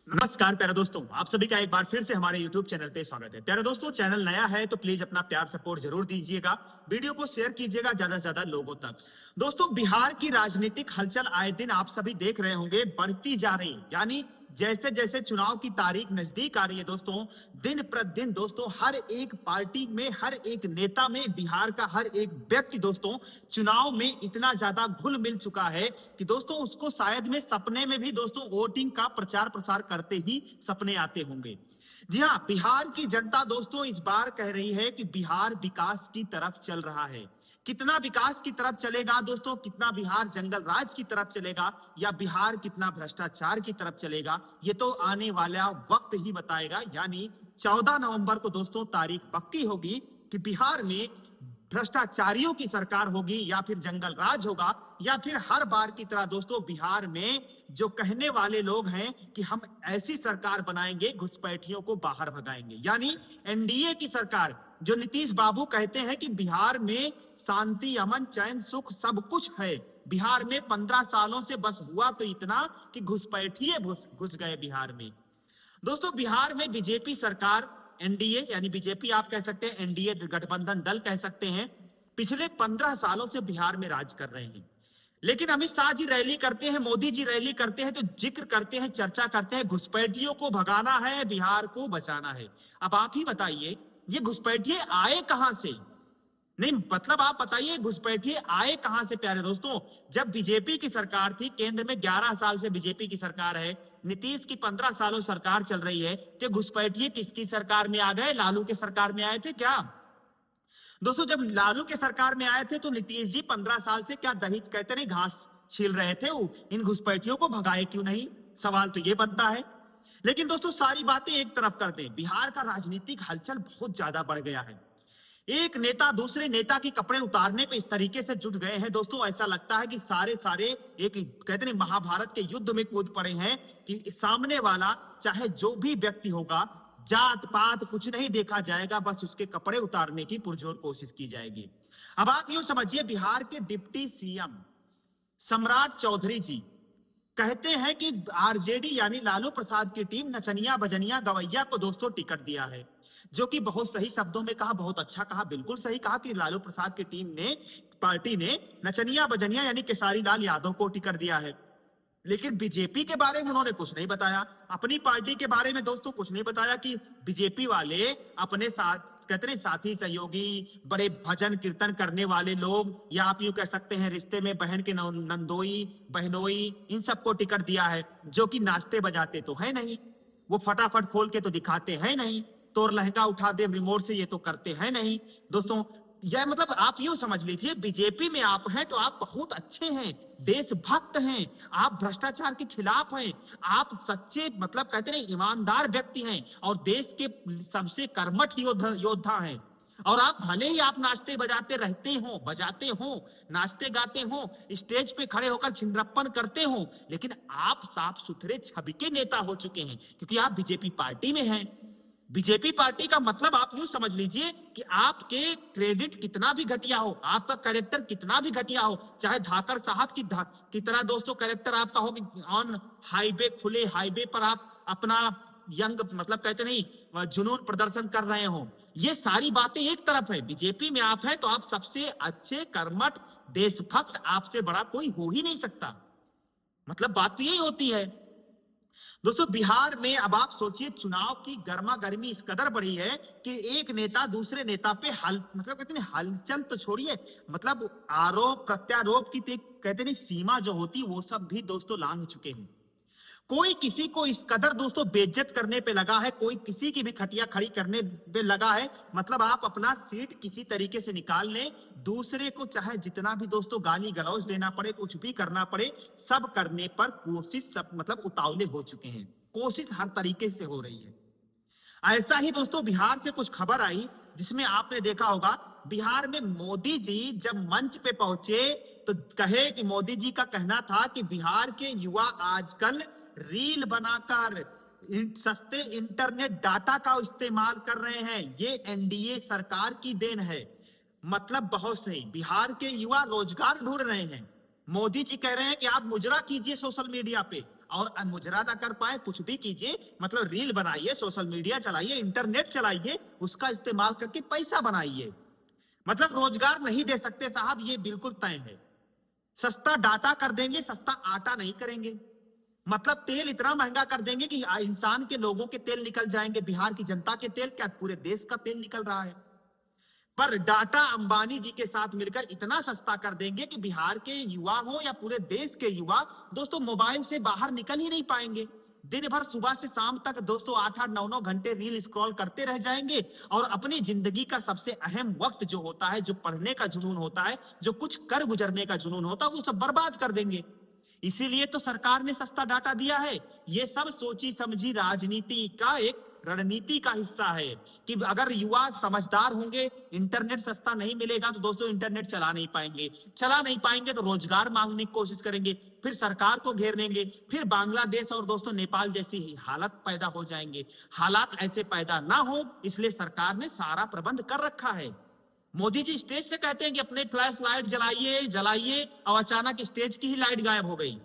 नमस्कार प्यारे दोस्तों, आप सभी का एक बार फिर से हमारे YouTube चैनल पे स्वागत है। प्यारे दोस्तों, चैनल नया है तो प्लीज अपना प्यार सपोर्ट जरूर दीजिएगा। वीडियो को शेयर कीजिएगा ज्यादा से ज्यादा लोगों तक। दोस्तों, बिहार की राजनीतिक हलचल आए दिन आप सभी देख रहे होंगे बढ़ती जा रही, यानी जैसे जैसे चुनाव की तारीख नजदीक आ रही है दोस्तों, दिन प्रतिदिन दोस्तों हर एक पार्टी में, हर एक नेता में, बिहार का हर एक व्यक्ति दोस्तों चुनाव में इतना ज्यादा घुल मिल चुका है कि दोस्तों उसको शायद में सपने में भी दोस्तों वोटिंग का प्रचार प्रसार करते ही सपने आते होंगे। जी हाँ, बिहार की जनता दोस्तों इस बार कह रही है कि बिहार विकास की तरफ चल रहा है। कितना विकास की तरफ चलेगा दोस्तों, कितना बिहार जंगल राज की तरफ चलेगा, या बिहार कितना भ्रष्टाचार की तरफ चलेगा, ये तो आने वाला वक्त ही बताएगा। यानी 14 नवंबर को दोस्तों तारीख पक्की होगी कि बिहार में भ्रष्टाचारियों की सरकार होगी या फिर जंगल राज होगा, या फिर हर बार की तरह दोस्तों बिहार में जो कहने वाले लोग हैं कि हम ऐसी सरकार बनाएंगे, घुसपैठियों को बाहर भगाएंगे, यानी एनडीए की सरकार। जो नीतीश बाबू कहते हैं कि बिहार में शांति, अमन, चैन, सुख सब कुछ है। बिहार में 15 सालों से बस हुआ तो इतना कि घुसपैठिए घुस गए बिहार में। दोस्तों, बिहार में बीजेपी सरकार, एनडीए यानी बीजेपी आप कह सकते हैं, एनडीए गठबंधन दल कह सकते हैं, पिछले 15 सालों से बिहार में राज कर रहे हैं। लेकिन अमित शाह जी रैली करते हैं, मोदी जी रैली करते हैं तो जिक्र करते हैं, चर्चा करते हैं, घुसपैठियों को भगाना है, बिहार को बचाना है। अब आप ही बताइए, ये घुसपैठिए आए कहां से? नहीं मतलब आप बताइए, घुसपैठिए आए कहां से प्यारे दोस्तों? जब बीजेपी की सरकार थी, केंद्र में 11 साल से बीजेपी की सरकार है, नीतीश की 15 सालों सरकार चल रही है, कि घुसपैठिए किसकी सरकार में आ गए? लालू के सरकार में आए थे क्या? दोस्तों, जब लालू के सरकार में आए थे तो नीतीश जी 15 साल से क्या दही कहते नहीं घास छील रहे थे? वो इन घुसपैठियों को भगाए क्यों नहीं? सवाल तो ये बनता है। लेकिन दोस्तों सारी बातें एक तरफ कर दें, बिहार का राजनीतिक हलचल बहुत ज्यादा बढ़ गया है। एक नेता दूसरे नेता के कपड़े उतारने पे इस तरीके से जुट गए हैं दोस्तों, ऐसा लगता है कि सारे सारे एक कहते हैं महाभारत के युद्ध में कूद पड़े हैं कि सामने वाला चाहे जो भी व्यक्ति होगा, जात पात कुछ नहीं देखा जाएगा, बस उसके कपड़े उतारने की पुरजोर कोशिश की जाएगी। अब आप यूं समझिए, बिहार के डिप्टी सीएम सम्राट चौधरी जी कहते हैं कि आरजेडी यानी लालू प्रसाद की टीम नचनिया बजनिया गवैया को दोस्तों टिकट दिया है, जो कि बहुत सही शब्दों में कहा, बहुत अच्छा कहा, बिल्कुल सही कहा कि लालू प्रसाद की टीम ने, पार्टी ने नचनिया बजनिया यानी केसारी लाल यादव को टिकट दिया है। लेकिन बीजेपी के बारे में उन्होंने कुछ नहीं बताया, अपनी पार्टी के बारे में दोस्तों कुछ नहीं बताया कि बीजेपी वाले अपने साथ कहते हैं साथी सहयोगी, बड़े भजन कीर्तन करने वाले लोग, या आप यूं कह सकते हैं रिश्ते में बहन के नंदोई बहनोई, इन सबको टिकट दिया है, जो कि नाचते बजाते तो है नहीं, वो फटाफट खोल के तो दिखाते हैं नहीं, तो लहंगा उठा दे रिमोट से ये तो करते हैं नहीं दोस्तों। यह मतलब आप यूं समझ लीजिए, बीजेपी में आप हैं तो आप बहुत अच्छे हैं, देशभक्त हैं, आप भ्रष्टाचार के खिलाफ हैं, आप सच्चे मतलब कहते हैं ईमानदार व्यक्ति हैं, और देश के सबसे कर्मठ योद्धा हैं। और आप भले ही आप नाचते बजाते रहते हो, बजाते हो, नाचते गाते हो, स्टेज पे खड़े होकर छिंद्रप्पन करते हो, लेकिन आप साफ सुथरे छवि के नेता हो चुके हैं, क्योंकि आप बीजेपी पार्टी में हैं। बीजेपी पार्टी का मतलब आप यूं समझ लीजिए कि आपके क्रेडिट कितना भी घटिया हो, आपका कैरेक्टर कितना भी घटिया हो, चाहे धाकर साहब की तरह दोस्तों कैरेक्टर आपका हो कि ऑन हाईवे, खुले हाईवे पर आप अपना यंग मतलब कहते नहीं जुनून प्रदर्शन कर रहे हो, ये सारी बातें एक तरफ है। बीजेपी में आप हैं तो आप सबसे अच्छे कर्मठ देशभक्त, आपसे बड़ा कोई हो ही नहीं सकता। मतलब बात तो यही होती है दोस्तों। बिहार में अब आप सोचिए, चुनाव की गर्मा गर्मी इस कदर बढ़ी है कि एक नेता दूसरे नेता पे मतलब कहते हैं हलचल तो छोड़िए, मतलब आरोप प्रत्यारोप की कहते नहीं सीमा जो होती वो सब भी दोस्तों लांघ चुके हैं। कोई किसी को इस कदर दोस्तों बेइज्जत करने पे लगा है, कोई किसी की भी खटिया खड़ी करने पे लगा है, मतलब आप अपना सीट किसी तरीके से निकाल लें, दूसरे को चाहे जितना भी दोस्तों गाली गलौज देना पड़े, कुछ भी करना पड़े, सब करने पर कोशिश सब मतलब उतावले हो चुके हैं, कोशिश हर तरीके से हो रही है। ऐसा ही दोस्तों बिहार से कुछ खबर आई जिसमें आपने देखा होगा, बिहार में मोदी जी जब मंच पे पहुंचे तो कहे कि मोदी जी का कहना था कि बिहार के युवा आजकल रील बनाकर सस्ते इंटरनेट डाटा का इस्तेमाल कर रहे हैं, ये एनडीए सरकार की देन है। मतलब बहुत सही, बिहार के युवा रोजगार ढूंढ रहे हैं, मोदी जी कह रहे हैं कि आप मुजरा कीजिए सोशल मीडिया पे और मुजरा ना कर पाए, कुछ भी कीजिए, मतलब रील बनाइए, सोशल मीडिया चलाइए, इंटरनेट चलाइए, उसका इस्तेमाल करके पैसा बनाइए। मतलब रोजगार नहीं दे सकते साहब, ये बिल्कुल तय है। सस्ता डाटा कर देंगे, सस्ता आटा नहीं करेंगे। मतलब तेल इतना महंगा कर देंगे कि इंसान के, लोगों के तेल निकल जाएंगे, बिहार की जनता के तेल क्या पूरे देश का तेल निकल रहा है। पर डाटा अंबानी जी के साथ मिलकर इतना सस्ता कर देंगे कि बिहार के युवा हो या पूरे देश के युवा दोस्तों मोबाइल से बाहर निकल ही नहीं पाएंगे। दिन भर सुबह से शाम तक दोस्तों 8-8 9-9 घंटे रील स्क्रॉल करते रह जाएंगे और अपनी जिंदगी का सबसे अहम वक्त जो होता है, जो पढ़ने का जुनून होता है, जो कुछ कर गुजरने का जुनून होता है, वो सब बर्बाद कर देंगे। इसीलिए तो सरकार ने सस्ता डाटा दिया है। ये सब सोची समझी राजनीति का एक रणनीति का हिस्सा है कि अगर युवा समझदार होंगे, इंटरनेट सस्ता नहीं मिलेगा तो दोस्तों इंटरनेट चला नहीं पाएंगे तो रोजगार मांगने की कोशिश करेंगे, फिर सरकार को घेर लेंगे, फिर बांग्लादेश और दोस्तों नेपाल जैसी ही हालत पैदा हो जाएंगे। हालात ऐसे पैदा ना हो इसलिए सरकार ने सारा प्रबंध कर रखा है। मोदी जी स्टेज से कहते हैं कि अपने फ्लैश लाइट जलाइए और अचानक स्टेज की ही लाइट गायब हो गई।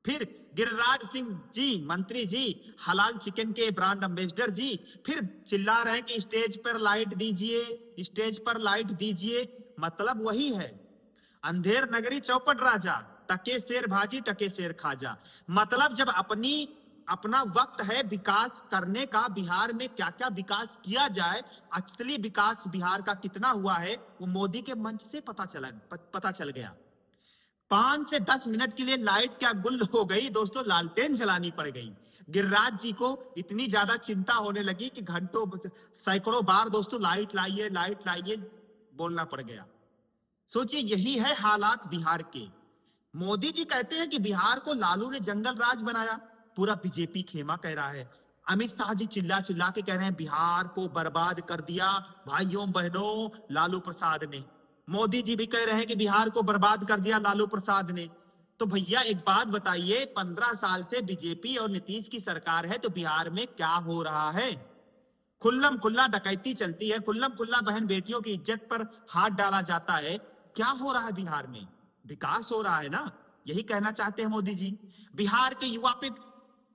फिर गिरिराज सिंह जी मंत्री जी, हलाल चिकन के ब्रांड एम्बेसडर जी, फिर चिल्ला रहे हैं कि स्टेज पर लाइट दीजिए, स्टेज पर लाइट दीजिए। मतलब वही है, अंधेर नगरी चौपट राजा, टके शेर भाजी टके शेर खाजा। मतलब जब अपना वक्त है विकास करने का, बिहार में क्या क्या विकास किया जाए, असली विकास बिहार का कितना हुआ है वो मोदी के मंच से पता चल गया। 5 से 10 मिनट के लिए लाइट क्या गुल हो गई दोस्तों, लालटेन जलानी पड़ गई। गिरिराज जी को इतनी ज्यादा चिंता होने लगी कि घंटों सैकड़ों बार दोस्तों लाइट लाइए बोलना पड़ गया। सोचिए यही है हालात बिहार के। मोदी जी कहते हैं कि बिहार को लालू ने जंगल राज बनाया, पूरा बीजेपी खेमा कह रहा है। अमित शाह जी चिल्ला चिल्ला के कह रहे हैं बिहार को बर्बाद कर दिया भाइयों बहनों लालू प्रसाद ने। मोदी जी भी कह रहे हैं कि बिहार को बर्बाद कर दिया लालू प्रसाद ने। तो भैया एक बात बताइए, 15 साल से बीजेपी और नीतीश की सरकार है तो बिहार में क्या हो रहा है? खुल्लम खुल्ला डकैती चलती है, खुल्लम खुल्ला बहन बेटियों की इज्जत पर हाथ डाला जाता है। क्या हो रहा है बिहार में? विकास हो रहा है ना, यही कहना चाहते हैं मोदी जी। बिहार के युवा पे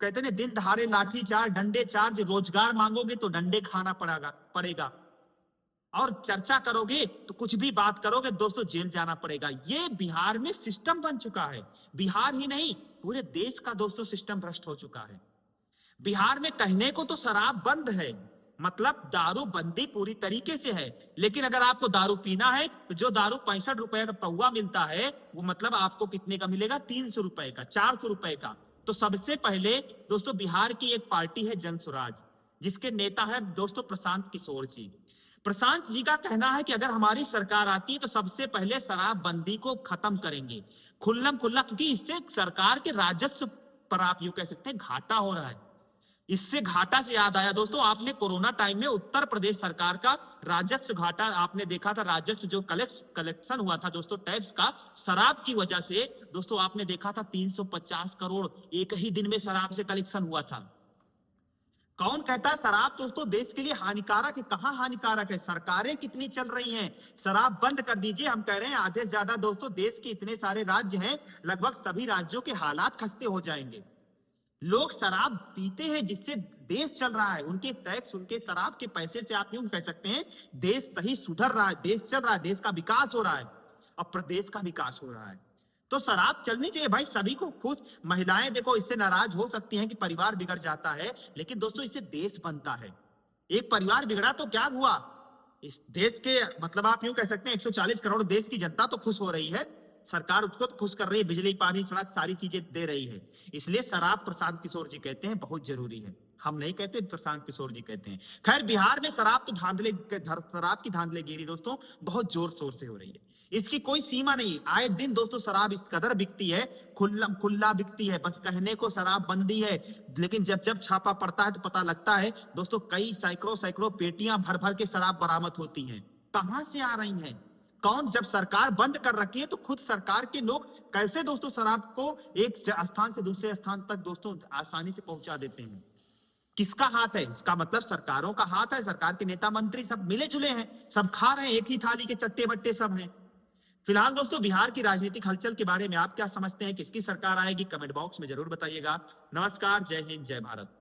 कहते हैं दिन दहाड़े लाठी चार्ज, डंडे चार्ज, रोजगार मांगोगे तो डंडे खाना पड़ेगा और चर्चा करोगे तो कुछ भी बात करोगे दोस्तों जेल जाना पड़ेगा। ये बिहार में सिस्टम बन चुका है। बिहार ही नहीं पूरे देश का दोस्तों सिस्टम भ्रष्ट हो चुका है। बिहार में कहने को तो शराब बंद है, मतलब दारू बंदी पूरी तरीके से है, लेकिन अगर आपको दारू पीना है तो जो दारू 65 रुपए का पौवा मिलता है वो मतलब आपको कितने का मिलेगा? 300 रुपए का, 400 रुपए का। तो सबसे पहले दोस्तों बिहार की एक पार्टी है जन स्वराज, जिसके नेता है दोस्तों प्रशांत किशोर जी। प्रशांत जी का कहना है कि अगर हमारी सरकार आती है तो सबसे पहले शराब बंदी को खत्म करेंगे, खुल्लम खुल्ला, क्योंकि इससे सरकार के राजस्व पर आप यूं कह सकते हैं घाटा हो रहा है। इससे घाटा से याद आया दोस्तों, आपने कोरोना टाइम में उत्तर प्रदेश सरकार का राजस्व घाटा आपने देखा था। राजस्व जो कलेक्शन हुआ था दोस्तों टैक्स का शराब की वजह से, दोस्तों आपने देखा था 350 करोड़ एक ही दिन में शराब से कलेक्शन हुआ था। कौन कहता है शराब दोस्तों देश के लिए हानिकारक है? कहां हानिकारक है? सरकारें कितनी चल रही हैं, शराब बंद कर दीजिए। हम कह रहे हैं आधे से ज्यादा दोस्तों देश के इतने सारे राज्य हैं, लगभग सभी राज्यों के हालात खस्ते हो जाएंगे। लोग शराब पीते हैं जिससे देश चल रहा है, उनके टैक्स, उनके शराब के पैसे से आप यूं कह सकते हैं देश सही सुधर रहा है, देश चल रहा है, देश का विकास हो रहा है और प्रदेश का विकास हो रहा है। तो शराब चलनी चाहिए भाई, सभी को खुश। महिलाएं देखो इससे नाराज हो सकती हैं कि परिवार बिगड़ जाता है, लेकिन दोस्तों इससे देश बनता है। एक परिवार बिगड़ा तो क्या हुआ, इस देश के मतलब आप यूं कह सकते हैं 140 करोड़ देश की जनता तो खुश हो रही है, सरकार उसको तो खुश कर रही है, बिजली पानी सड़क सारी चीजें दे रही है। इसलिए शराब प्रशांत किशोर जी कहते हैं बहुत जरूरी है, हम नहीं कहते, प्रशांत किशोर जी कहते हैं। खैर बिहार में शराब की धांधलेगिरी दोस्तों बहुत जोर शोर से हो रही है, इसकी कोई सीमा नहीं। आए दिन दोस्तों शराब इस कदर बिकती है, खुल्लम खुल्ला बिकती है, बस कहने को शराब बंदी है, लेकिन जब जब छापा पड़ता है तो पता लगता है दोस्तों कई सैकड़ों पेटियां भर भर के शराब बरामद होती हैं। कहां से आ रही हैं? कौन? जब सरकार बंद कर रखी है तो खुद सरकार के लोग कैसे दोस्तों शराब को एक स्थान से दूसरे स्थान तक दोस्तों आसानी से पहुंचा देते हैं? किसका हाथ है? इसका मतलब सरकारों का हाथ है। सरकार के नेता मंत्री सब मिले जुले हैं, सब खा रहे हैं, एक ही थाली के चट्टे बट्टे सब हैं। फिलहाल दोस्तों बिहार की राजनीतिक हलचल के बारे में आप क्या समझते हैं, किसकी सरकार आएगी, कमेंट बॉक्स में जरूर बताइएगा। नमस्कार, जय हिंद, जय भारत।